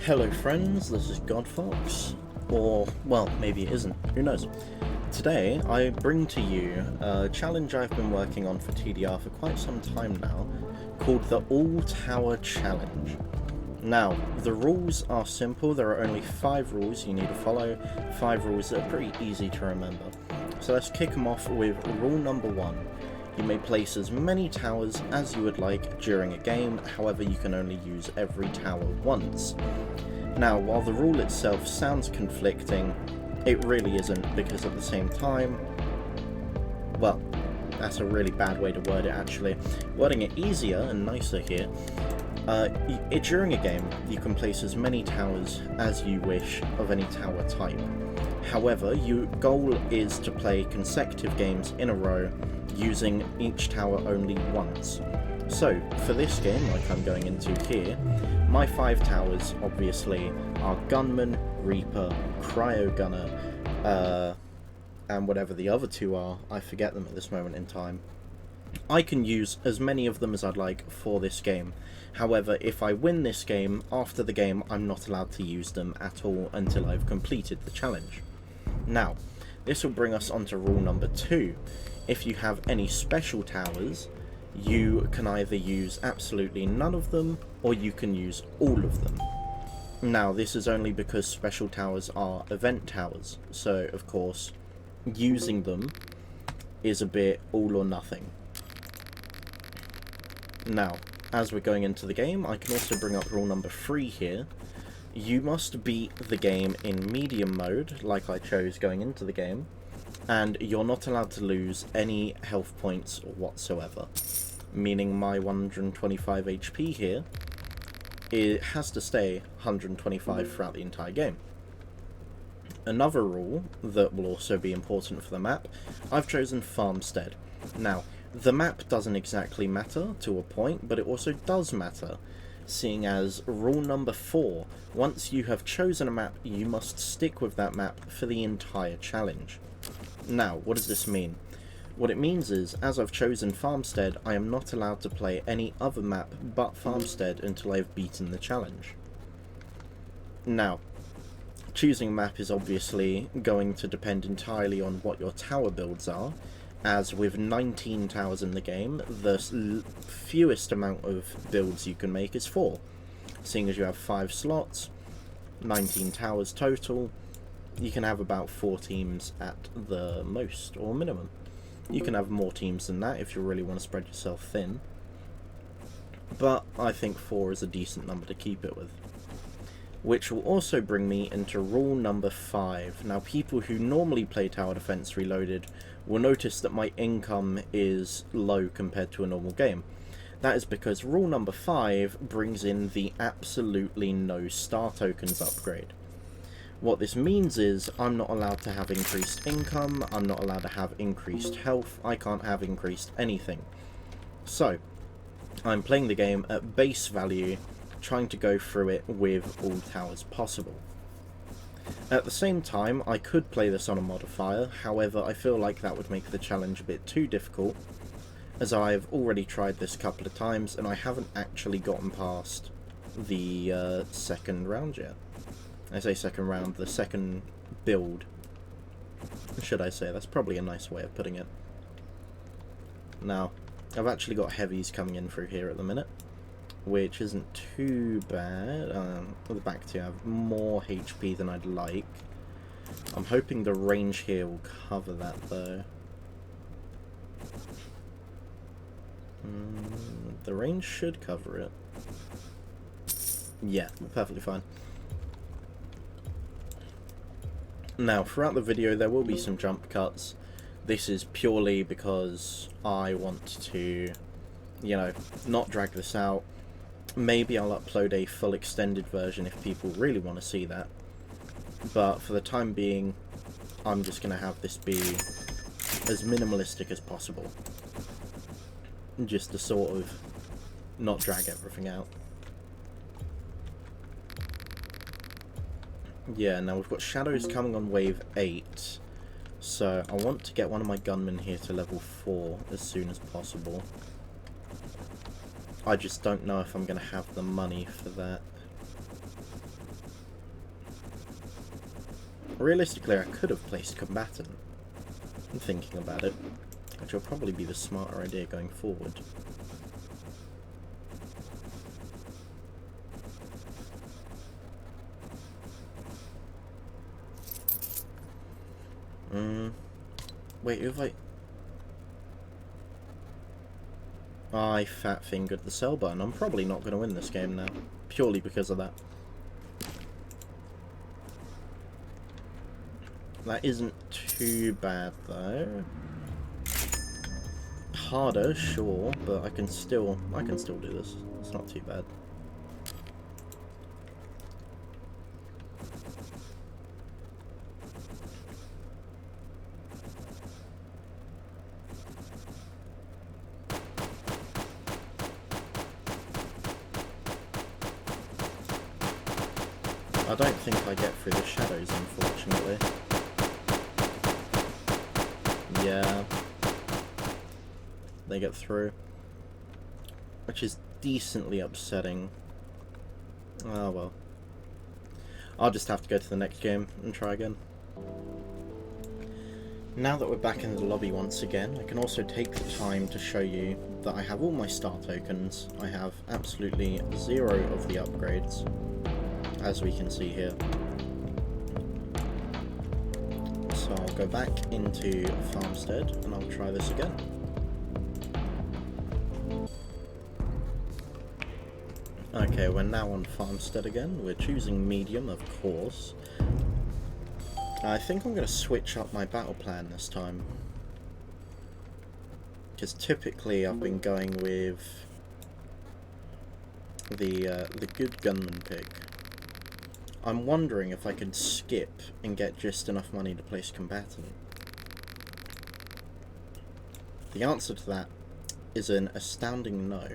Hello friends, this is GodFox, or, well, maybe it isn't, who knows. Today, I bring to you a challenge I've been working on for TDR for quite some time now, called the All Tower Challenge. Now, the rules are simple, there are only 5 rules you need to follow, 5 rules that are pretty easy to remember. So let's kick them off with rule number 1. You may place as many towers as you would like during a game, however you can only use every tower once. Now, while the rule itself sounds conflicting, it really isn't, because at the same time, well, that's a really bad way to word it actually. Wording it easier and nicer here, during a game you can place as many towers as you wish of any tower type. However, your goal is to play consecutive games in a row using each tower only once. So, for this game, like I'm going into here, my 5 towers, obviously, are Gunman, Reaper, Cryo Gunner, and whatever the other 2 are, I forget them at this moment in time. I can use as many of them as I'd like for this game. However, if I win this game, after the game, I'm not allowed to use them at all until I've completed the challenge. Now, this will bring us on to rule number 2. If you have any special towers, you can either use absolutely none of them, or you can use all of them. Now, this is only because special towers are event towers, so of course, using them is a bit all or nothing. Now, as we're going into the game, I can also bring up rule number 3 here. You must beat the game in medium mode, like I chose going into the game, and you're not allowed to lose any health points whatsoever. Meaning my 125 HP here, it has to stay 125 throughout the entire game. Another rule that will also be important for the map, I've chosen Farmstead. Now, the map doesn't exactly matter to a point, but it also does matter, seeing as rule number 4, once you have chosen a map, you must stick with that map for the entire challenge. Now, what does this mean? What it means is, as I've chosen Farmstead, I am not allowed to play any other map but Farmstead until I've beaten the challenge. Now, choosing a map is obviously going to depend entirely on what your tower builds are, as with 19 towers in the game, the fewest amount of builds you can make is 4. Seeing as you have 5 slots, 19 towers total, you can have about 4 teams at the most, or minimum. You can have more teams than that if you really want to spread yourself thin, but I think 4 is a decent number to keep it with. Which will also bring me into rule number 5. Now, people who normally play Tower Defense Reloaded will notice that my income is low compared to a normal game. That is because rule number 5 brings in the absolutely no star tokens upgrade. What this means is, I'm not allowed to have increased income, I'm not allowed to have increased health, I can't have increased anything. So, I'm playing the game at base value, trying to go through it with all towers possible. At the same time, I could play this on a modifier, however I feel like that would make the challenge a bit too difficult, as I've already tried this a couple of times and I haven't actually gotten past the second round yet. I say second round, the second build, should I say. That's probably a nice way of putting it. Now, I've actually got heavies coming in through here at the minute, which isn't too bad. The back 2 have more HP than I'd like. I'm hoping the range here will cover that, though. The range should cover it. Yeah, perfectly fine. Now, throughout the video there will be some jump cuts. This is purely because I want to, you know, not drag this out. Maybe I'll upload a full extended version if people really want to see that. But for the time being, I'm just going to have this be as minimalistic as possible. Just to sort of not drag everything out. Yeah, now we've got shadows coming on wave 8, so I want to get one of my gunmen here to level 4 as soon as possible. I just don't know if I'm going to have the money for that. Realistically, I could have placed combatant. I'm thinking about it, which will probably be the smarter idea going forward. Wait, who have I fat fingered the sell button. I'm probably not going to win this game now, purely because of that. That isn't too bad though. Harder, sure, but I can still do this. It's not too bad. I don't think I get through the shadows, unfortunately. Yeah. They get through. Which is decently upsetting. Oh well. I'll just have to go to the next game and try again. Now that we're back in the lobby once again, I can also take the time to show you that I have all my star tokens. I have absolutely 0 of the upgrades, as we can see here. So I'll go back into Farmstead and I'll try this again. Okay, we're now on Farmstead again. We're choosing medium, of course. I think I'm going to switch up my battle plan this time. Because typically I've been going with the good gunman pick. I'm wondering if I could skip and get just enough money to place combatant. The answer to that is an astounding no.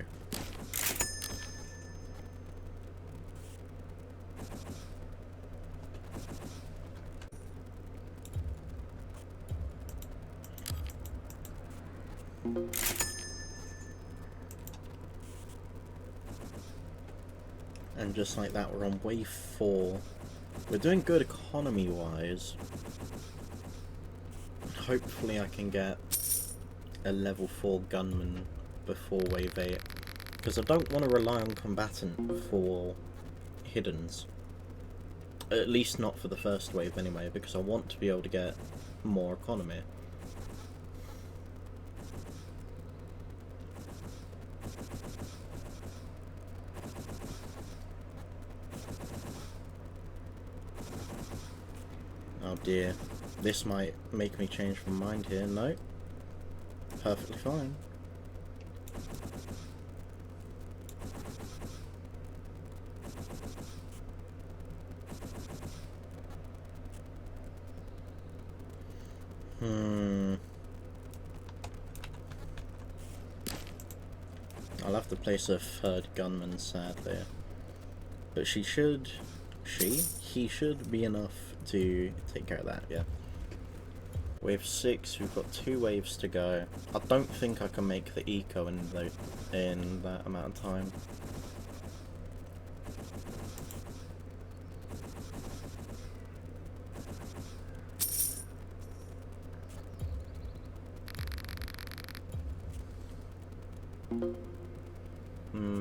And just like that, we're on wave 4. We're doing good economy-wise. Hopefully I can get a level 4 gunman before wave 8. Because I don't want to rely on combatant for hiddens. At least not for the first wave anyway, because I want to be able to get more economy. Oh dear, this might make me change my mind here. No, perfectly fine. I'll have to place a third gunman, sadly. But he should be enough to take care of that, yeah. Wave 6, we've got 2 waves to go. I don't think I can make the eco in that amount of time.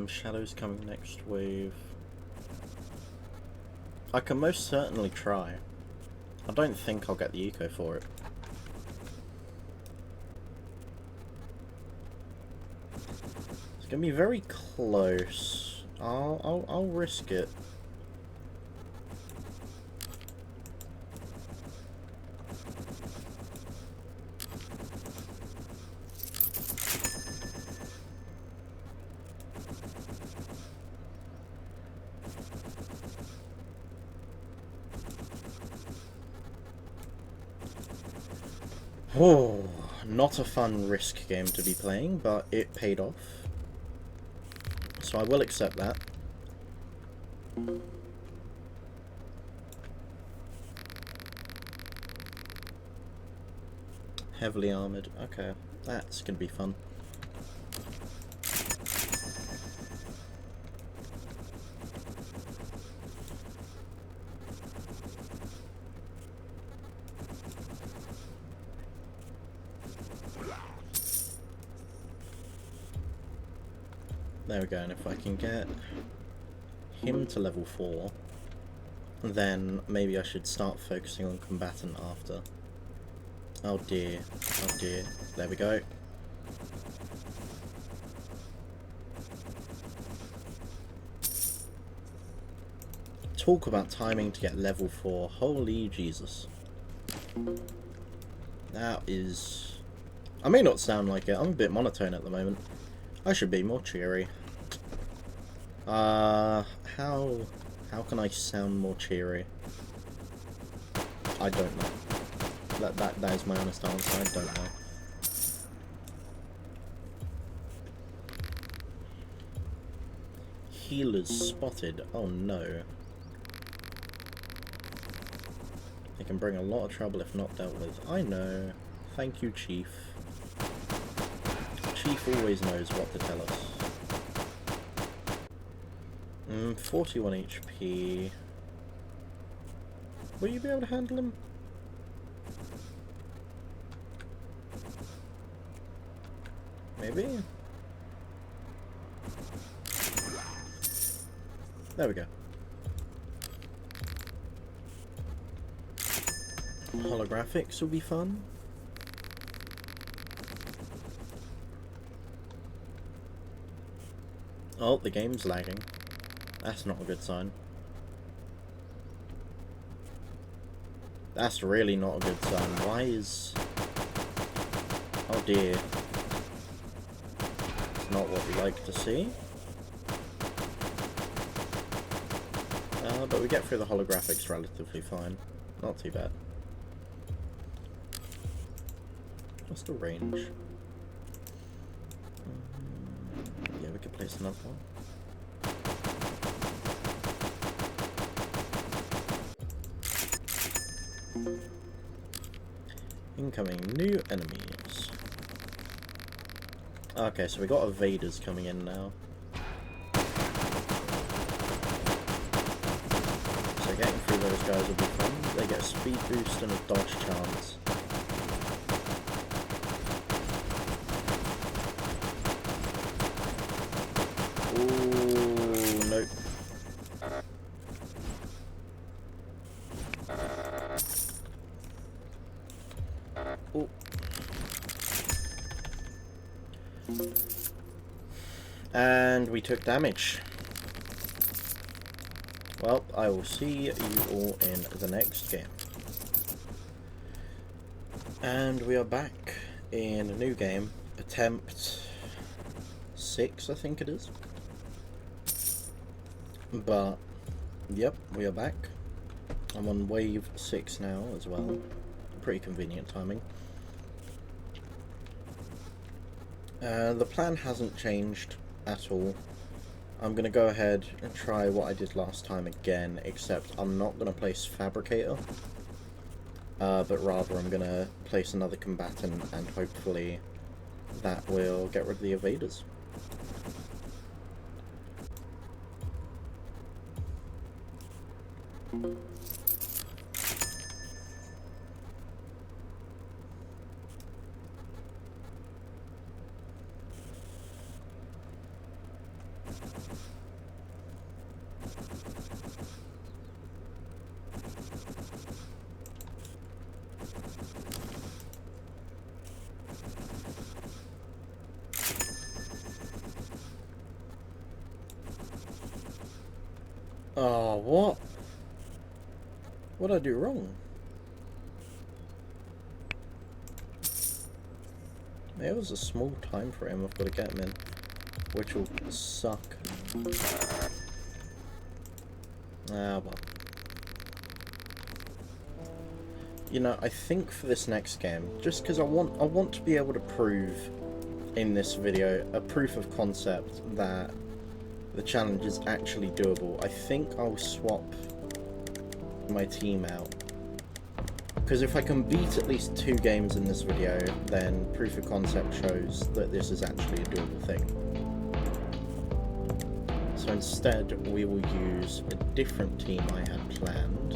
Shadow's coming next wave. I can most certainly try. I don't think I'll get the eco for it. It's gonna be very close. I'll risk it. Oh, not a fun risk game to be playing, but it paid off. So I will accept that. Heavily armoured. Okay, that's gonna be fun. There we go, and if I can get him to level 4, then maybe I should start focusing on combatant after. Oh dear, oh dear. There we go. Talk about timing to get level 4. Holy Jesus. That is... I may not sound like it. I'm a bit monotone at the moment. I should be more cheery. How can I sound more cheery? I don't know. That is my honest answer. I don't know. Healers spotted. Oh no. They can bring a lot of trouble if not dealt with. I know. Thank you, Chief. Chief always knows what to tell us. 41 HP. Will you be able to handle him? Maybe? There we go. Holographics will be fun. Oh, the game's lagging. That's not a good sign. That's really not a good sign. Why is... Oh dear. It's not what we like to see. But we get through the holographics relatively fine. Not too bad. What's the range? Yeah, we could place another one. Incoming new enemies. Okay, so we got evaders coming in now. So getting through those guys will be fun. They get a speed boost and a dodge chance. Ooh, nope. Ooh. And we took damage. Well, I will see you all in the next game. And we are back in a new game. Attempt 6, I think it is. But, yep, we are back. I'm on wave 6 now as well. Pretty convenient timing. The plan hasn't changed at all. I'm going to go ahead and try what I did last time again, except I'm not going to place Fabricator. But rather I'm going to place another combatant, and hopefully that will get rid of the evaders. Oh, what? What did I do wrong? It was a small time frame I've got to get him in, which will suck. Ah, well. You know, I think for this next game, just because I want to be able to prove in this video a proof of concept that the challenge is actually doable, I think I'll swap my team out. Because if I can beat at least 2 games in this video, then proof of concept shows that this is actually a doable thing. So instead, we will use a different team I had planned,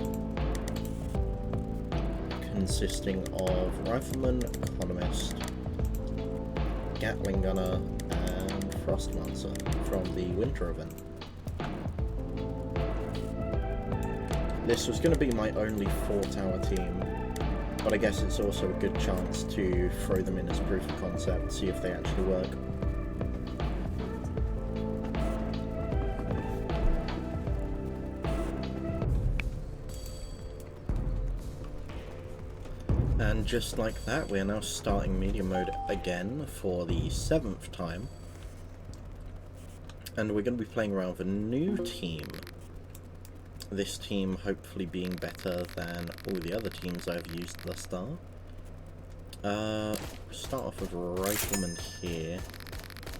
consisting of Rifleman, Economist, Gatling Gunner, and Frostmancer from the winter event. This was going to be my only 4-tower team, but I guess it's also a good chance to throw them in as proof of concept, see if they actually work. And just like that, we are now starting medium mode again for the 7th time. And we're going to be playing around with a new team. This team hopefully being better than all the other teams I've used thus far. Start off with Rifleman here.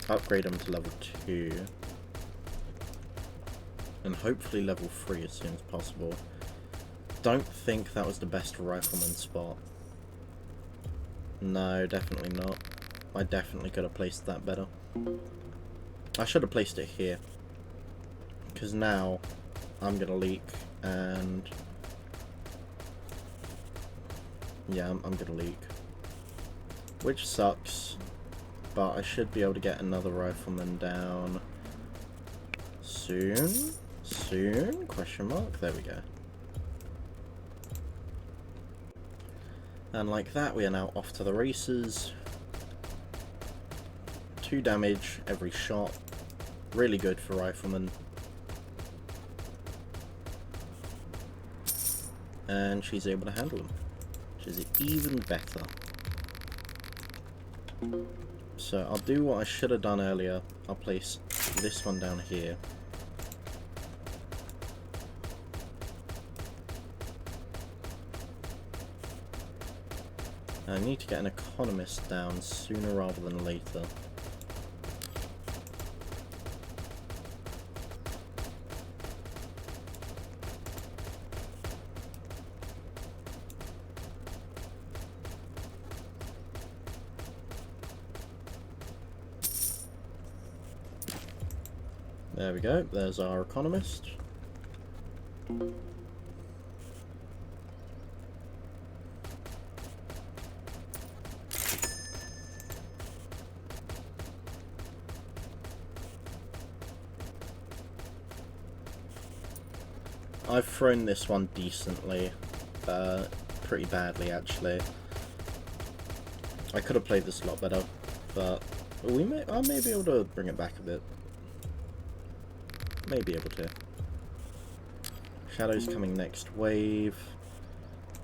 Upgrade him to level 2. And hopefully level 3 as soon as possible. Don't think that was the best Rifleman spot. No, definitely not. I definitely could have placed that better. I should have placed it here. Because now I'm going to leak and... yeah, I'm going to leak. Which sucks. But I should be able to get another Rifleman down soon. Soon? Question mark. There we go. And like that, we are now off to the races. 2 damage every shot. Really good for Rifleman. And she's able to handle him, which is even better. So I'll do what I should have done earlier. I'll place this one down here. I need to get an economist down sooner rather than later. There we go, there's our economist. I've thrown this one decently, pretty badly actually. I could have played this a lot better, but I may be able to bring it back a bit. May be able to. Shadow's coming next wave.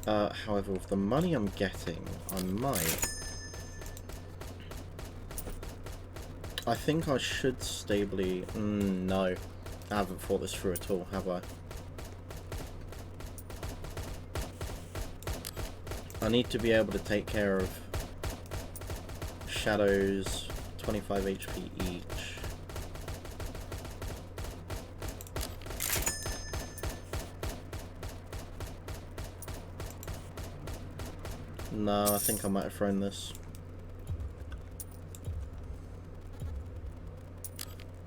However, with the money I'm getting, I might. I think I should stably... no. I haven't thought this through at all, have I? I need to be able to take care of Shadows, 25 HP each. No, I think I might have thrown this.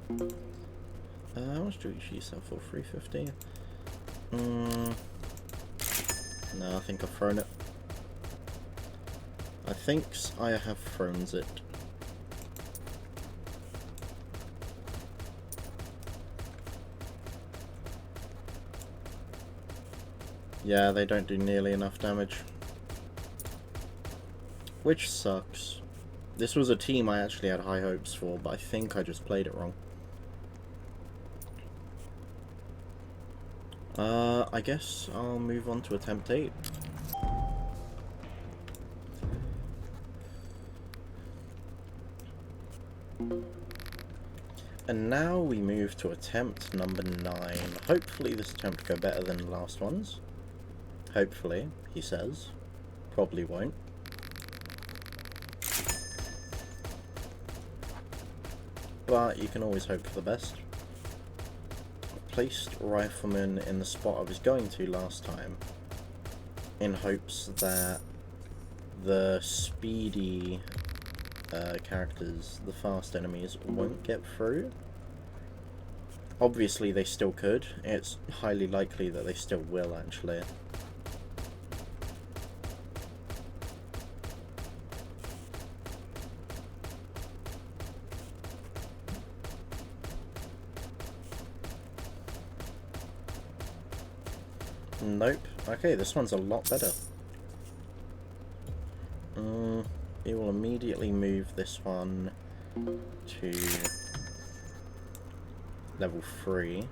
How much do you sell for? 350? No, I think I've thrown it. I think I have thrown it. Yeah, they don't do nearly enough damage. Which sucks. This was a team I actually had high hopes for, but I think I just played it wrong. I guess I'll move on to attempt 8. And now we move to attempt number 9. Hopefully this attempt will go better than the last ones. Hopefully, he says. Probably won't. But you can always hope for the best. Placed Rifleman in the spot I was going to last time, in hopes that the speedy characters, the fast enemies, won't get through. Obviously they still could. It's highly likely that they still will actually. Nope. Okay, this one's a lot better. It will immediately move this one to level 3.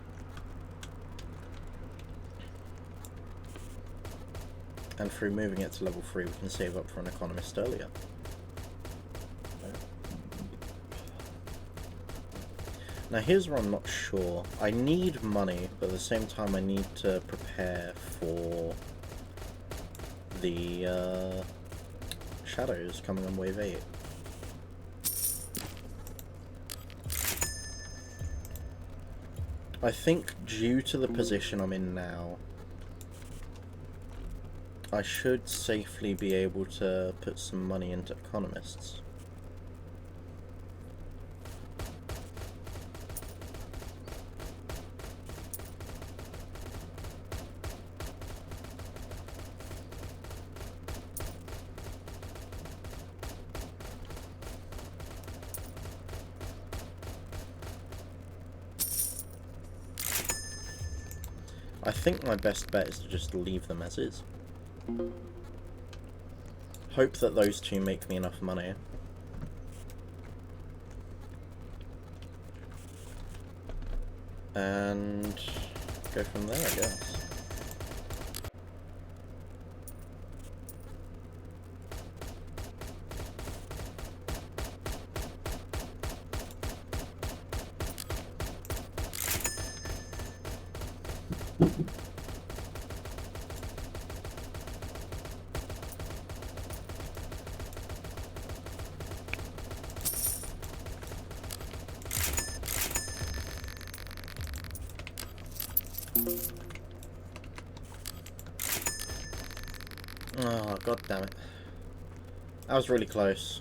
And through moving it to level 3, we can save up for an economist earlier. Now here's where I'm not sure. I need money, but at the same time I need to prepare for the shadows coming on wave 8. I think due to the position I'm in now, I should safely be able to put some money into economists. I think my best bet is to just leave them as is. Hope that those two make me enough money. And go from there, I guess. Oh, god damn it. That was really close.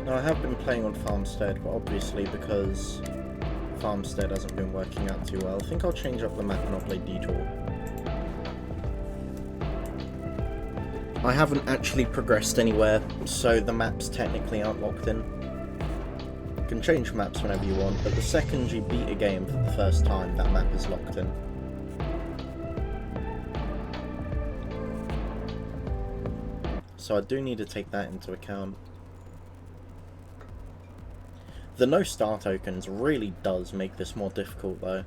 Now, I have been playing on Farmstead, but obviously because Farmstead hasn't been working out too well, I think I'll change up the map and I'll play Detour. I haven't actually progressed anywhere, so the maps technically aren't locked in. You can change maps whenever you want, but the second you beat a game for the first time, that map is locked in. So I do need to take that into account. The no star tokens really does make this more difficult though.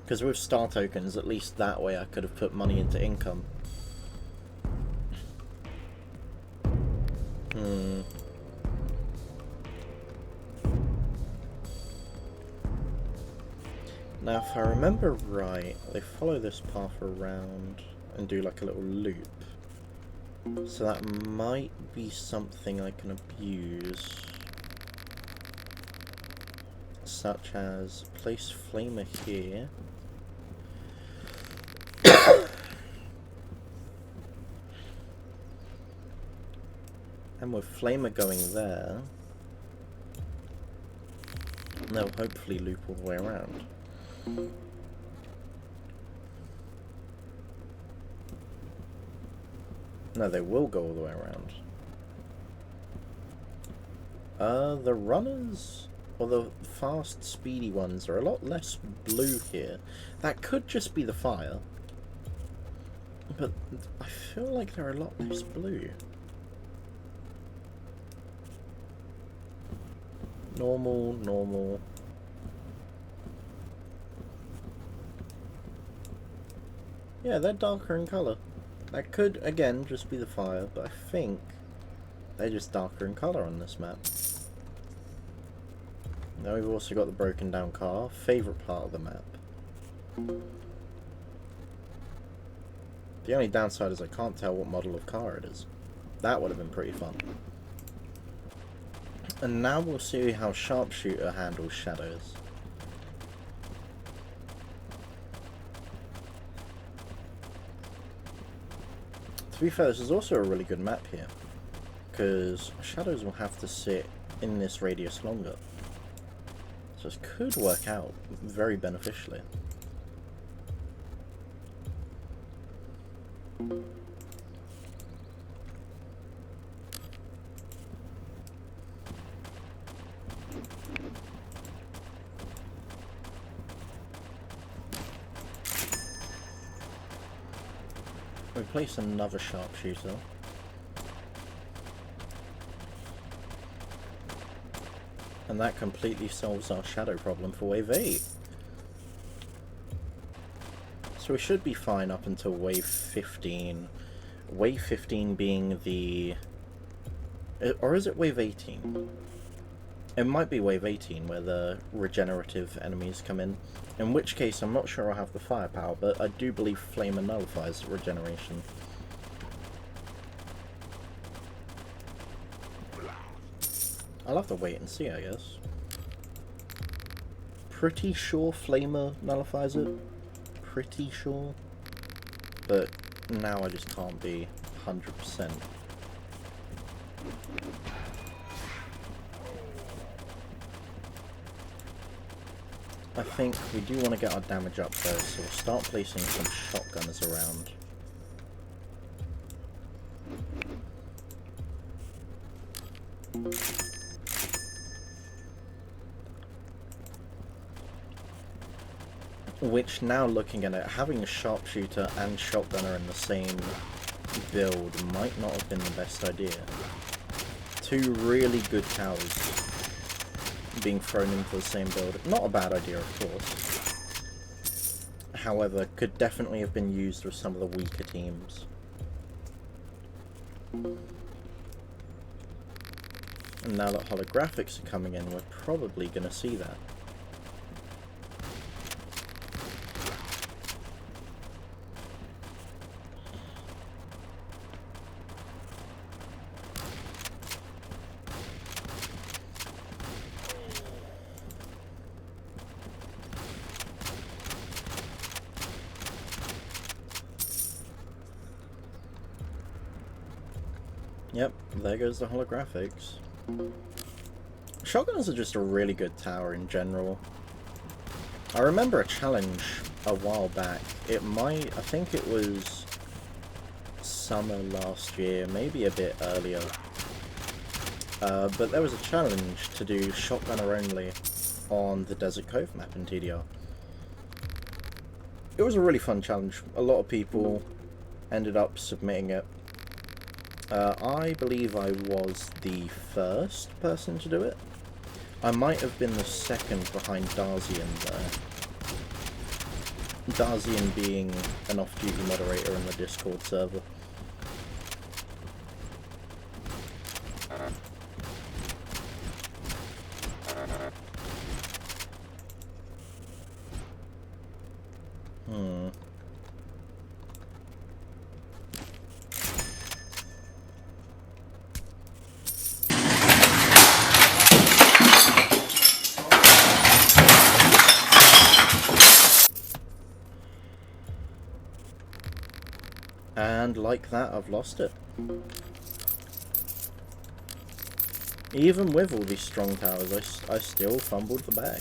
Because with star tokens, at least that way I could have put money into income. Now if I remember right, they follow this path around and do like a little loop. So that might be something I can abuse. Such as place Flamer here. And with Flamer going there, they'll hopefully loop all the way around. No, they will go all the way around. The runners, or the fast, speedy ones, are a lot less blue here. That could just be the fire. But I feel like they're a lot less blue. Normal, normal. Yeah, they're darker in colour. That could, again, just be the fire, but I think they're just darker in colour on this map. Now we've also got the broken down car, favourite part of the map. The only downside is I can't tell what model of car it is. That would have been pretty fun. And now we'll see how Sharpshooter handles shadows. To be fair, this is also a really good map here, because shadows will have to sit in this radius longer. So this could work out very beneficially. we place another sharpshooter. And that completely solves our shadow problem for wave 8. So we should be fine up until wave 15. Wave 15 being the... Or is it wave 18? It might be wave 18 where the regenerative enemies come in which case I'm not sure I'll have the firepower, but I do believe Flamer nullifies regeneration. I'll have to wait and see, I guess. Pretty sure Flamer nullifies it. Pretty sure. But now I just can't be 100%. I think we do want to get our damage up though, so we'll start placing some shotgunners around. Which, now looking at it, having a sharpshooter and shotgunner in the same build might not have been the best idea. Two really good towers being thrown into the same build. Not a bad idea, of course. However, could definitely have been used with some of the weaker teams. And now that holographics are coming in, we're probably going to see that. Yep, there goes the holographics. Shotguns are just a really good tower in general. I remember a challenge a while back. I think it was summer last year, maybe a bit earlier. But there was a challenge to do shotgunner only on the Desert Cove map in TDR. It was a really fun challenge. A lot of people ended up submitting it. I believe I was the first person to do it. I might have been the second behind Darzian there. Darzian being an off-duty moderator in the Discord server. And like that, I've lost it. Even with all these strong towers, I still fumbled the bag.